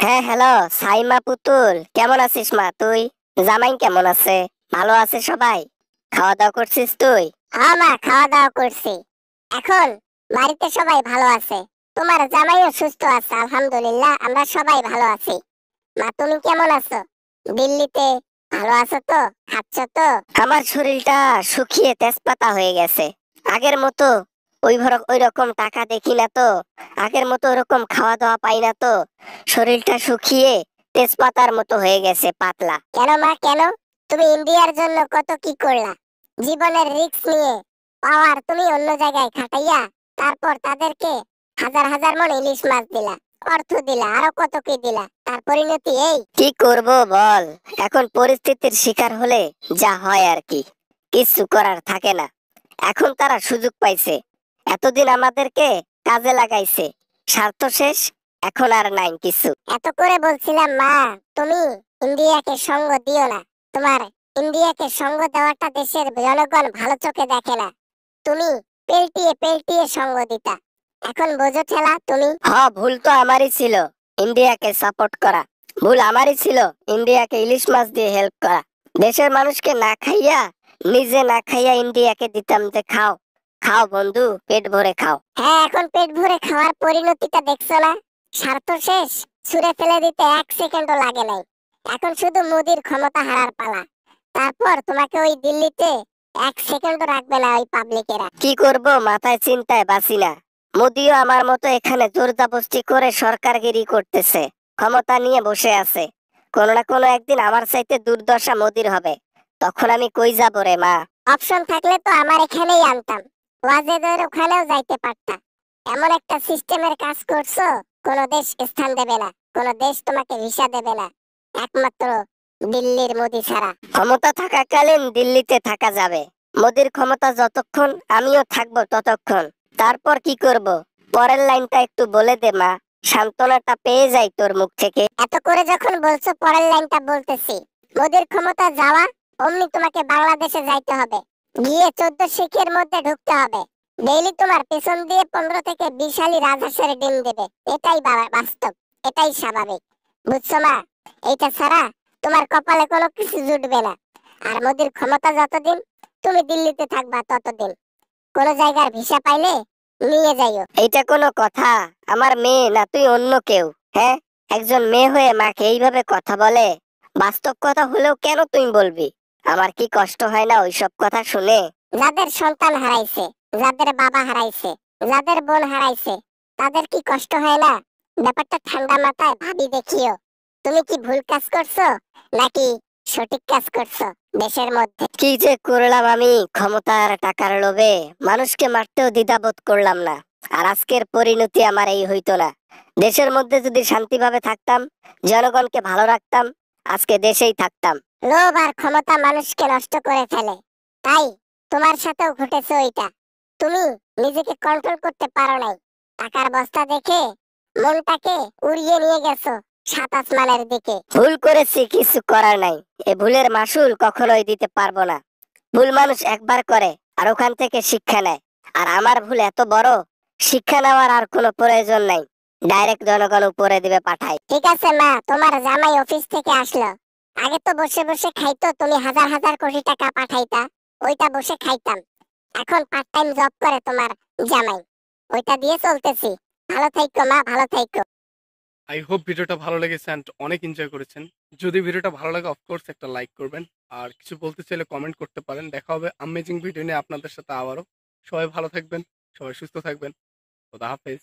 হ্যাঁ, হ্যালো। সাইমা পুতুল, কেমন আছিস মা তুই? জামাই কেমন আছে? ভালো আছে সবাই? খাওয়া দাওয়া করছিস তুই? হ্যাঁ মা, খাওয়া দাওয়া করছি। এখন বাড়িতে সবাই ভালো আছে। তোমার জামাইও সুস্থ আছে, আলহামদুলিল্লাহ। আমরা সবাই ভালো আছি। মা, তুমি কেমন আছো? দিল্লিতে ভালো আছো তো? খাচ্ছ তো? আমার শরীরটা শুকিয়ে তেজপাতা হয়ে গেছে। আগের মতো ওই রকম টাকা দেখি না তো। আগের মতো ওরকম খাওয়া দাওয়া পাই না তো। শরীরটা শুকিয়ে তেজপাতার মতো হয়ে গেছে, পাতলা। কেন মা, কেন? তুমি ইন্ডিয়ার জন্য কত কি করলা। জীবনের রিস্ক নিয়ে পাওয়ার তুমি অন্য জায়গায় খাটাইয়া তারপর তাদেরকে হাজার হাজার মন ইলিশ মাছ দিলা, অর্থ দিলা, আরো কত কি দিলা। তার পরিণতি এই। কি করব বল? এখন পরিস্থিতির শিকার হলে যা হয় আর কি। কিছু করার থাকে না। এখন তারা সুযোগ পাইছে। এতদিন আমাদেরকে কাজে লাগাইছে। স্বার্থ শেষ। এখন আর নাই কিছু। এত করে বলছিলাম মা, তুমি ইন্ডিয়াকে সঙ্গ দিও না। তোমার ইন্ডিয়াকে সঙ্গ দেওয়াটা দেশের জনগণ ভালো চোখে দেখে না। তুমি পেল্টিয়ে পেল্টিয়ে সঙ্গ দিতা। এখন বোঝো ঠেলা তুমি। ভুল তো আমারই ছিল। ইন্ডিয়াকে সাপোর্ট করা ভুল আমারই ছিল। ইন্ডিয়াকে ইলিশ মাছ দিয়ে হেল্প করা। দেশের মানুষকে না খাইয়া, নিজে না খাইয়া ইন্ডিয়াকে দিতাম যে খাও, খাও বন্ধু, পেট ভরে খাও। হ্যাঁ, এখন পেট ভরে খাওয়ার পরিণতিটা দেখছো না? স্বার্থ শেষ। ছুঁড়ে ফেলে দিতে 1 সেকেন্ডও লাগে নাই। এখন শুধু মোদির ক্ষমতা হারার পালা। তারপর তোমাকে ওই দিল্লিতে 1 সেকেন্ডও রাখবে না ওই পাবলিকেরা। কি করব, মাথায় চিন্তায় বাঁচি না। মোদিও আমার মতো এখানে জোরজাবস্তি করে সরকারগিরি করতেছে। ক্ষমতা নিয়ে বসে আছে। কোনো না কোনো একদিন আমার চাইতে দুর্দশা মোদির হবে। তখন আমি কই যাব রে মা? অপশন থাকলে তো আমার এখানেই আনতাম। ওয়াজেদের ওখানেও যাইতে পারতা। এমন একটা সিস্টেমের কাজ করছো, কোন দেশ স্থান দেবে না, কোন দেশ তোমাকে ভিসা দেবে না, একমাত্র দিল্লির মোদি ছাড়া। ক্ষমতা থাকাকালীন দিল্লিতে থাকা যাবে। মোদির ক্ষমতা যতক্ষণ, আমিও থাকবো ততক্ষণ। তারপর কি করব? পরের লাইনটা একটু বলে দে মা। সান্ত্বনাটা পেয়ে যাই তোর মুখ থেকে। এত করে যখন বলছো, পরের লাইনটা বলতেছি। মোদির ক্ষমতা যাওয়া অমনি তোমাকে বাংলাদেশে যাইতে হবে। গিয়ে 14 শিখের মধ্যে ঢুকতে হবে। ডেইলি তোমার পেছন দিয়ে 15 থেকে 20 হালি রাজহাঁসের ডিম দেবে। এটাই বাস্তব। এটাই স্বাভাবিক। বুঝছো মা? এইটা ছাড়া তোমার কপালে কোনো কিছু জুটবে না। আর মোদির ক্ষমতা যতদিন, তুমি দিল্লিতে থাকবা ততদিন। কোন জায়গার ভিসা পাইলে নিয়ে যাইও। এইটা কোনো কথা? আমার মেয়ে না তুই অন্য কেউ? হ্যাঁ, একজন মেয়ে হয়ে মাকে এইভাবে কথা বলে? বাস্তব কথা হলেও কেন তুই বলবি? আমার কি কষ্ট হয় না ওইসব কথা শুনে? যাদের সন্তান হারাইছে, যাদের বাবা হারাইছে, যাদের বোন হারাইছে, তাদের কি কষ্ট হয় না? ব্যাপারটা ঠান্ডা মাথায় ভাবি দেখিও। তুমি কি ভুল কাজ করছো নাকি সঠিক কাজ করছো দেশের মধ্যে? কি যে করলাম আমি ক্ষমতার টাকার লোভে। মানুষকে মারতেও দ্বিধাবোধ করলাম না। আর আজকের পরিণতি আমার এই হইতো না। দেশের মধ্যে যদি শান্তিভাবে থাকতাম, জনগণকে ভালো রাখতাম, আজকে দেশেই থাকতাম। লোভ আর ক্ষমতা মানুষকে নষ্ট করে ফেলে। তাই তোমার সাথেও ঘটেছে ওইটা। তুমি নিজেকে কন্ট্রোল করতে পারো নাই। টাকার বস্তা দেখে মনটাকে উড়িয়ে নিয়ে গেছো 7 আসমানের দিকে। ভুল করেছি, কিছু করার নাই। এ ভুলের মাসুল কখনোই দিতে পারবো না। ভুল মানুষ একবার করে, আর ওখান থেকে শিক্ষা নেয়। আর আমার ভুল এত বড়, শিক্ষা নেওয়ার আর কোনো প্রয়োজন নাই। ডাইরেক্ট জনগণ উপরে দিবে পাঠাই। ঠিক আছে মা, তোমার জামাই অফিস থেকে আসলো। আগে তো বসে বসে খাইতো, তুমি হাজার হাজার কোটি টাকা পাঠাইতা, ওইটা বসে খাইতাম। এখন পার্ট টাইম জব করে তোমার জামাই, ওইটা দিয়ে চলতেছি। ভালো থাইকো মা, ভালো থাইকো। আই হোপ ভিডিওটা ভালো লেগেছে অ্যান্ড অনেক এনজয় করেছেন। যদি ভিডিওটা ভালো লাগে অফকোর্স একটা লাইক করবেন। আর কিছু বলতে চাইলে কমেন্ট করতে পারেন। দেখা হবে আমেজিং ভিডিও নিয়ে আপনাদের সাথে আবারও। সবাই ভালো থাকবেন, সবাই সুস্থ থাকবেন। খোদা হাফেজ।